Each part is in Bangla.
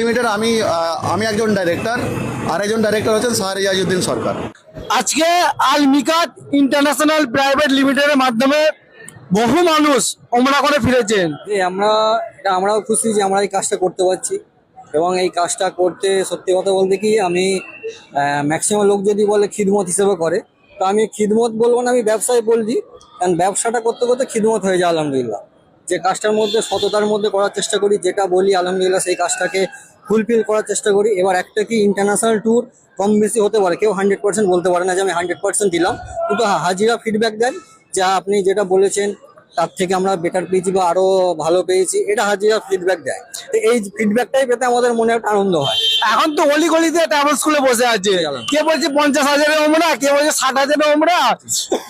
লিমিটেড আমি একজন ডাইরেক্টর, আর একজন ডাইরেক্টর হচ্ছেন শাহরিয়াজউদ্দিন সরকার। আজকে আল মিকাত ইন্টারন্যাশনাল প্রাইভেট লিমিটেডের মাধ্যমে বহু মানুষ ওমরা করে ফিরেছেন। যে আমরাও খুশি যে আমরা এই কাজটা করতে পারছি, এবং এই কাজটা করতে সত্যি কথা বলতে কি আমি ম্যাক্সিমাম লোক যদি বলে খিদমত হিসেবে করে, তো আমি খিদমত বলবো না, আমি ব্যবসায় বলছি। কারণ ব্যবসাটা করতে করতে খিদমত হয়ে যায় আলহামদুলিল্লাহ। যে কাজটার মধ্যে সততার মধ্যে করার চেষ্টা করি, যেটা বলি আলহামদুলিল্লাহ সেই কাজটাকে ফুলফিল করার চেষ্টা করি। এবার একটা কি ইন্টারন্যাশনাল ট্যুর কম বেশি হতে পারে, কেউ 100% বলতে পারে না যে আমি 100% দিলাম, কিন্তু হাজিরা ফিডব্যাক দেন যা আপনি যেটা বলেছেন তার থেকে আমরা বেটার পেয়েছি বা আরো ভালো পেয়েছি, এটা হাজিরা ফিডব্যাক দেয়। তো এই ফিডব্যাকটাই পেতে আমাদের মনে একটা আনন্দ হয়। এখন তো অলি গলিতে ট্রাভেল স্কুলে বসে আছে, কে বলছে 50,000-এর ওমরা, কে বলছে 60,000-এর ওমরা।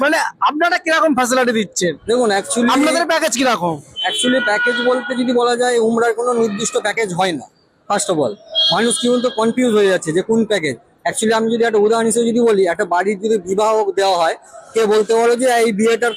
মানে আপনারা কিরকম ফ্যাসিলিটি দিচ্ছেন? দেখুন আপনাদের প্যাকেজ কিরকম? অ্যাকচুয়ালি প্যাকেজ বলতে যদি বলা যায়, উমরার কোনো নির্দিষ্ট প্যাকেজ হয় না। ফার্স্ট অফ অল মানুষ কিন্তু কনফিউজ হয়ে যাচ্ছে যে কোন প্যাকেজ। অ্যাকচুয়ালি আমি যদি একটা উদাহরণ হিসেবে যদি বলি, একটা বাড়ির যদি বিবাহ দেওয়া হয়, কে বলতে পারো যে এই বিয়েটার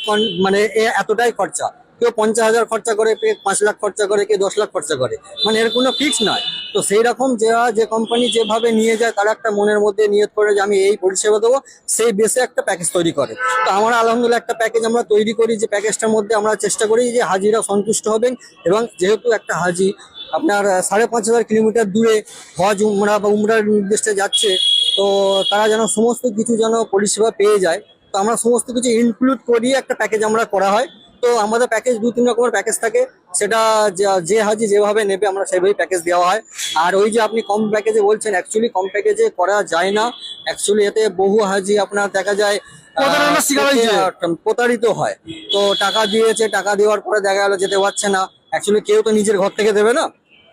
মানে এতটাই খরচা, কেউ 50,000 খরচা করে, কেউ 5 লাখ খরচা করে, কেউ 10 লাখ খরচা করে, মানে এর কোনো ফিক্স নয়। তো সেই রকম যে কোম্পানি যেভাবে নিয়ে যায়, তারা একটা মনের মধ্যে নিয়ত করে যে আমি এই পরিষেবা দেবো, সেই বেসে একটা প্যাকেজ তৈরি করে। তো আমরা আলহামদুলিল্লাহ একটা প্যাকেজ আমরা তৈরি করি, যে প্যাকেজটার মধ্যে আমরা চেষ্টা করি যে হাজিরা সন্তুষ্ট হবেন। এবং যেহেতু একটা হাজি আপনার 5,500 কিলোমিটার দূরে হজ উমরা বা উমরার নির্দেশে যাচ্ছে, তো তারা যেন সমস্ত কিছু যেন পরিষেবা পেয়ে যায়, তো আমরা সমস্ত কিছু ইনক্লুড করিয়ে একটা প্যাকেজ আমরা করা হয়। তো আমাদের প্যাকেজ 2-3 রকমের প্যাকেজ থাকে, সেটা যে হাজি যেভাবে নেবে আমরা সেভাবেই প্যাকেজ দেওয়া হয়। আর ওই যে আপনি কম প্যাকেজে বলছেন, অ্যাকচুয়ালি কম প্যাকেজে করা যায় না। অ্যাকচুয়ালি এতে বহু হাজি আপনার দেখা যায় প্রতারিত হয়। তো টাকা দিয়েছে, টাকা দেওয়ার পরে দেখা গেল যেতে পারছে না। অ্যাকচুয়ালি কেউ তো নিজের ঘর থেকে দেবে না,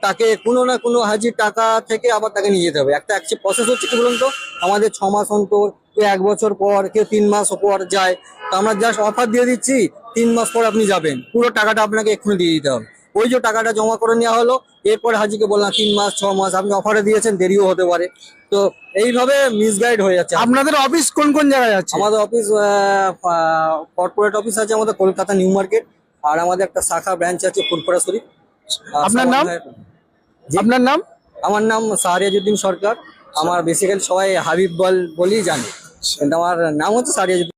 তাকে কোনো না কোনো হাজির টাকা থেকে আবার তাকে নিয়ে যেতে হবে। একটা অ্যাকচুয়ালি প্রসেস হচ্ছে কি বলুন তো, আমাদের 6 মাস অন্তর, কেউ 1 বছর পর, কেউ 3 মাস পর যায়। তো আমরা জাস্ট অফার দিয়ে দিচ্ছি, 3 মাস পর আপনি যাবেন, পুরো টাকাটা আপনাকে এক্ষুনি দিয়ে দিতে হবে। ওই যে টাকাটা জমা করে নেওয়া হলো, এরপরে হাজিকে বললাম 3 মাস 6 মাস আপনি অফারে দিয়েছেন, দেরিও হতে পারে। তো এইভাবে মিসগাইড হয়ে যাচ্ছে। আপনাদের অফিস কোন কোন জায়গায় আছে? আমাদের অফিস কর্পোরেট অফিস আছে আমাদের কলকাতা নিউ মার্কেট, আর আমাদের একটা শাখা ব্রাঞ্চ আছে ফুরফুরা শরীফ। আপনার নাম? আপনার নাম? আমার নাম শাহরিয়াজউদ্দিন সরকার। আমার বেসিক্যালি সবাই হাবিব বলেই জানে, কিন্তু আমার নাম হচ্ছে শাহরিয়াজউদ্দিন।